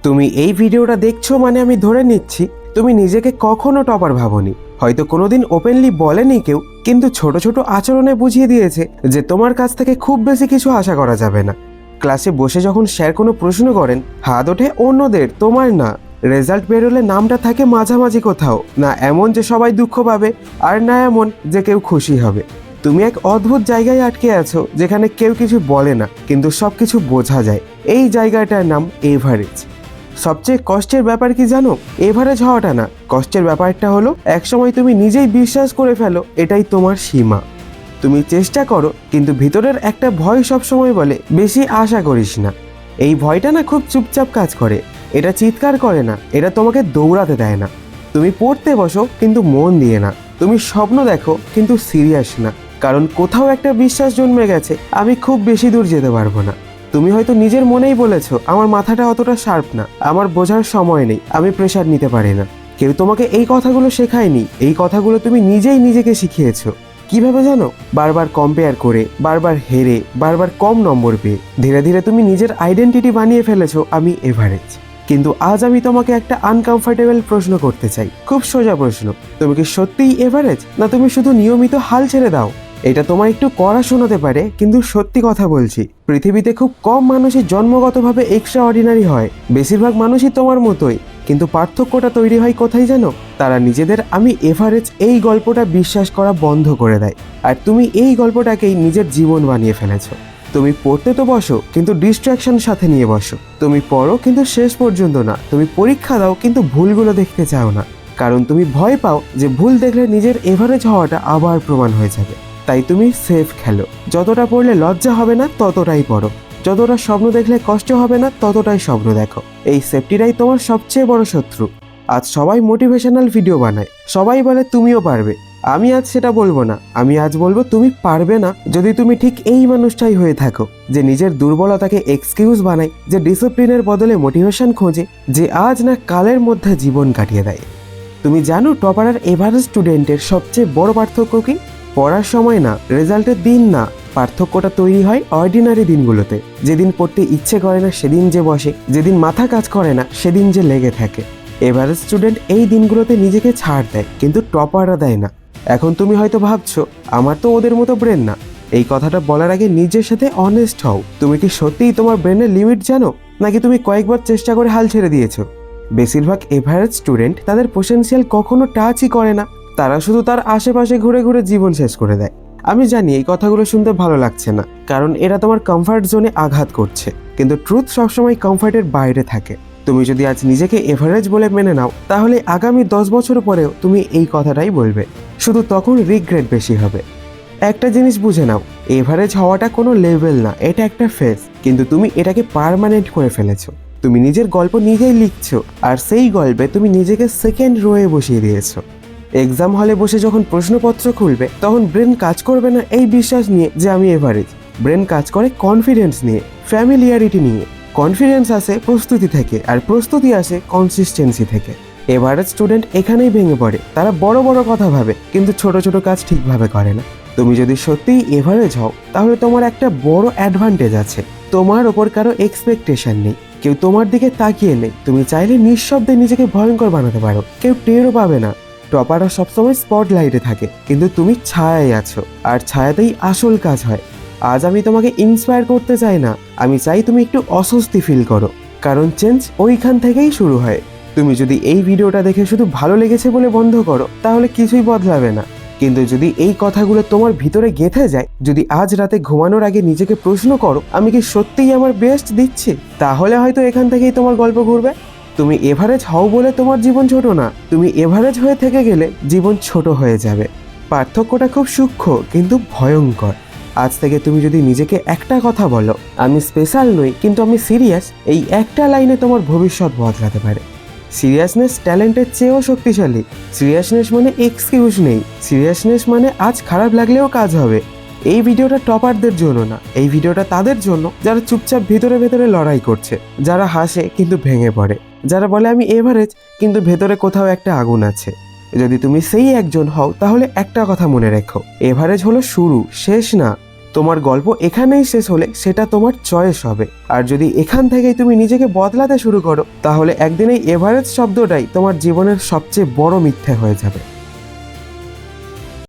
তুমি এই ভিডিওটা দেখছো মানে আমি ধরে নিচ্ছি তুমি নিজেকে কখনো টপার ভাবোনি। হয়তো কোনোদিন ওপেনলি বলেনি কেউ, কিন্তু ছোট ছোট আচরণে বুঝিয়ে দিয়েছে যে তোমার কাছ থেকে খুব বেশি কিছু আশা করা যাবে না। ক্লাসে বসে যখন স্যার কোনো প্রশ্ন করেন, হাত ওঠে অন্যদের, তোমার না। রেজাল্ট বেরোলে নামটা থাকে মাঝামাঝি কোথাও, না এমন যে সবাই দুঃখ পাবে, আর না এমন যে কেউ খুশি হবে। তুমি এক অদ্ভুত জায়গায় আটকে আছো যেখানে কেউ কিছু বলে না, কিন্তু সবকিছু বোঝা যায়। এই জায়গাটার নাম এভারেজ। সবচেয়ে কষ্টের ব্যাপার কি জানো? এভারেজ হওয়াটা না, কষ্টের ব্যাপারটা হলো একসময় তুমি নিজেই বিশ্বাস করে ফেলো এটাই তোমার সীমা। তুমি চেষ্টা করো, কিন্তু ভিতরের একটা ভয় সবসময় বলে বেশি আশা করিস না। এই ভয়টা না খুব চুপচাপ কাজ করে, এটা চিৎকার করে না, এটা তোমাকে দৌড়াতে দেয় না। তুমি পড়তে বসো কিন্তু মন দিয়ে না, তুমি স্বপ্ন দেখো কিন্তু সিরিয়াস না, কারণ কোথাও একটা বিশ্বাস জন্মে গেছে আমি খুব বেশি দূর যেতে পারবো না। তুমি হয়তো নিজের মনেই বলেছো আমার মাথাটা অতটা শার্প না, আমার বোঝার সময় নেই, আমি প্রেশার নিতে পারি না। কেউ তোমাকে এই কথাগুলো শেখায়নি, এই কথাগুলো তুমি নিজেই নিজেকে শিখিয়েছো। কিভাবে জানো? বারবার কম্পেয়ার করে, বারবার হেরে, বারবার কম নম্বর পেয়ে ধীরে ধীরে তুমি নিজের আইডেন্টিটি বানিয়ে ফেলেছো আমি এভারেজ। কিন্তু আজ আমি তোমাকে একটা আনকমফোর্টেবল প্রশ্ন করতে চাই, খুব সোজা প্রশ্ন। তুমি কি সত্যিই এভারেজ, না তুমি শুধু নিয়মিত হাল ছেড়ে দাও? এটা তোমার একটু কড়া শোনাতে পারে, কিন্তু সত্যি কথা বলছি, পৃথিবীতে খুব কম মানুষই জন্মগতভাবে এক্সট্রা অর্ডিনারি হয়। বেশিরভাগ মানুষই তোমার মতোই, কিন্তু পার্থক্যটা তৈরি হয় কোথায় জানো? তারা নিজেদের আমি এভারেজ এই গল্পটা বিশ্বাস করা বন্ধ করে দেয়, আর তুমি এই গল্পটাকেই নিজের জীবন বানিয়ে ফেলেছো। তুমি পড়তে তো বসো, কিন্তু ডিস্ট্রাকশন সাথে নিয়ে বসো। তুমি পড়ো কিন্তু শেষ পর্যন্ত না। তুমি পরীক্ষা দাও কিন্তু ভুলগুলো দেখতে চাও না, কারণ তুমি ভয় পাও যে ভুল দেখলে নিজের এভারেজ হওয়াটা আবার প্রমাণ হয়ে যাবে। তাই তুমি সেফ খেলো। যতটা পড়লে লজ্জা হবে না ততটাই পড়ো, যতটা স্বপ্ন দেখলে কষ্ট হবে না ততটাই স্বপ্ন দেখো। এই সেফটিটাই তোমার সবচেয়ে বড় শত্রু। আজ সবাই মোটিভেশনাল ভিডিও বানায়, সবাই বলে তুমিও পারবে। আমি আজ সেটা বলবো না, আমি আজ বলবো তুমি পারবে না যদি তুমি ঠিক এই মানুষটাই হয়ে থাকো, যে নিজের দুর্বলতাকে এক্সকিউজ বানায়, যে ডিসিপ্লিনের বদলে মোটিভেশন খোঁজে, যে আজ না কালের মধ্যে জীবন কাটিয়ে দেয়। তুমি জানো টপার আর এভারেজ স্টুডেন্টের সবচেয়ে বড় পার্থক্য কি? পড়ার সময় না, রেজাল্টের দিন না। পার্থক্যটা তৈরি হয় অর্ডিনারি দিনগুলোতে। যেদিন পড়তে ইচ্ছে করে না সেদিন যে বসে, যেদিন মাথা কাজ করে না সেদিন যে লেগে থাকে। এভারেজ স্টুডেন্ট এই দিনগুলোতে নিজেকে ছাড় দেয়, কিন্তু টপাররা দেয় না। এখন তুমি হয়তো ভাবছো আমার তো ওদের মতো ব্রেন না। এই কথাটা বলার আগে নিজের সাথে অনেস্ট হও। তুমি কি সত্যিই তোমার ব্রেনের লিমিট জানো, নাকি তুমি কয়েকবার চেষ্টা করে হাল ছেড়ে দিয়েছো? বেশিরভাগ এভারেজ স্টুডেন্ট তাদের পোটেনশিয়াল কখনো টাচই করে না, তারা শুধু তার আশেপাশে ঘুরে ঘুরে জীবন শেষ করে দেয়। আমি জানি এই কথাগুলো শুনতে ভালো লাগছে না, কারণ এরা তোমার কমফর্ট জোনে আঘাত করছে, কিন্তু ট্রুথ সবসময় কমফর্টের বাইরে থাকে। তুমি যদি আজ নিজেকে এভারেজ বলে মেনে নাও, তাহলে আগামী 10 বছর পরেও তুমি এই কথাটাই বলবে, শুধু তখন রিগ্রেট বেশি হবে। একটা জিনিস বুঝে নাও, এভারেজ হওয়াটা কোনো লেভেল না, এটা একটা ফেজ, কিন্তু তুমি এটাকে পার্মানেন্ট করে ফেলেছো। তুমি নিজের গল্প নিজেই লিখছো, আর সেই গল্পে তুমি নিজেকে সেকেন্ড রোয়ে বসিয়ে দিয়েছো। এক্সাম হলে বসে যখন প্রশ্নপত্র খুলবে, তখন ব্রেন কাজ করবে না এই বিশ্বাস নিয়ে যে আমি এভারেজ। ব্রেন কাজ করে কনফিডেন্স নিয়ে, ফ্যামিলিয়ারিটি নিয়ে। কনফিডেন্স আসে প্রস্তুতি থেকে, আর প্রস্তুতি আসে কনসিস্টেন্সি থেকে। এভারেজ স্টুডেন্ট এখানেই ভেঙে পড়ে। তারা বড় বড় কথা ভাবে, কিন্তু ছোট ছোট কাজ ঠিকভাবে করে না। তুমি যদি সত্যিই এভারেজ হও, তাহলে তোমার একটা বড় অ্যাডভান্টেজ আছে। তোমার ওপর কারো এক্সপেকটেশন নেই, কেউ তোমার দিকে তাকিয়ে নেই। তুমি চাইলে নিঃশব্দে নিজেকে ভয়ঙ্কর বানাতে পারো, কেউ টেরও পাবে না। টপাররা সবসময় স্পটলাইটে থাকে, কিন্তু তুমি ছায়ায় আছো, আর ছায়াতেই আসল কাজ হয়। আজ আমি তোমাকে ইন্সপায়ার করতে চাই না, আমি চাই তুমি একটু অস্বস্তি ফিল করো, কারণ চেঞ্জ ওইখান থেকেই শুরু হয়। তুমি যদি এই ভিডিওটা দেখে শুধু ভালো লেগেছে বলে বন্ধ করো, তাহলে কিছুই বদলাবে না। কিন্তু যদি এই কথাগুলো তোমার ভিতরে গেঁথে যায়, যদি আজ রাতে ঘুমানোর আগে নিজেকে প্রশ্ন করো আমি কি সত্যিই আমার বেস্ট দিচ্ছি, তাহলে হয়তো এখান থেকেই তোমার গল্প ঘুরবে। তুমি এভারেজ হও বলে তোমার জীবন ছোট না, তুমি এভারেজ হয়ে থেকে গেলে জীবন ছোট হয়ে যাবে। পার্থক্যটা খুব সূক্ষ্ম কিন্তু ভয়ঙ্কর। আজ থেকে তুমি যদি নিজেকে একটা কথা বলো, আমি স্পেশাল নই কিন্তু আমি সিরিয়াস, এই একটা লাইনে তোমার ভবিষ্যৎ বদলাতে পারে। সিরিয়াসনেস ট্যালেন্টের চেয়েও শক্তিশালী। সিরিয়াসনেস মানে এক্সকিউজ নেই, সিরিয়াসনেস মানে আজ খারাপ লাগলেও কাজ হবে। এই ভিডিওটা টপারদের জন্য না, এই ভিডিওটা তাদের জন্য যারা চুপচাপ ভেতরে ভেতরে লড়াই করছে, যারা হাসে কিন্তু ভেঙে পড়ে, যারা বলে আমি এভারেজ কিন্তু ভেতরে কোথাও একটা আগুন আছে। যদি তুমি সেই একজন হও, তাহলে একটা কথা মনে রেখো, এভারেজ হলো শুরু, শেষ না। তোমার গল্প এখানেই শেষ হলে সেটা তোমার চয়েস হবে। আর যদি এখান থেকেই তুমি নিজেকে বদলাতে শুরু করো, তাহলে একদিন এই এভারেজ শব্দটাই তোমার জীবনের সবচেয়ে বড় মিথ্যে হয়ে যাবে।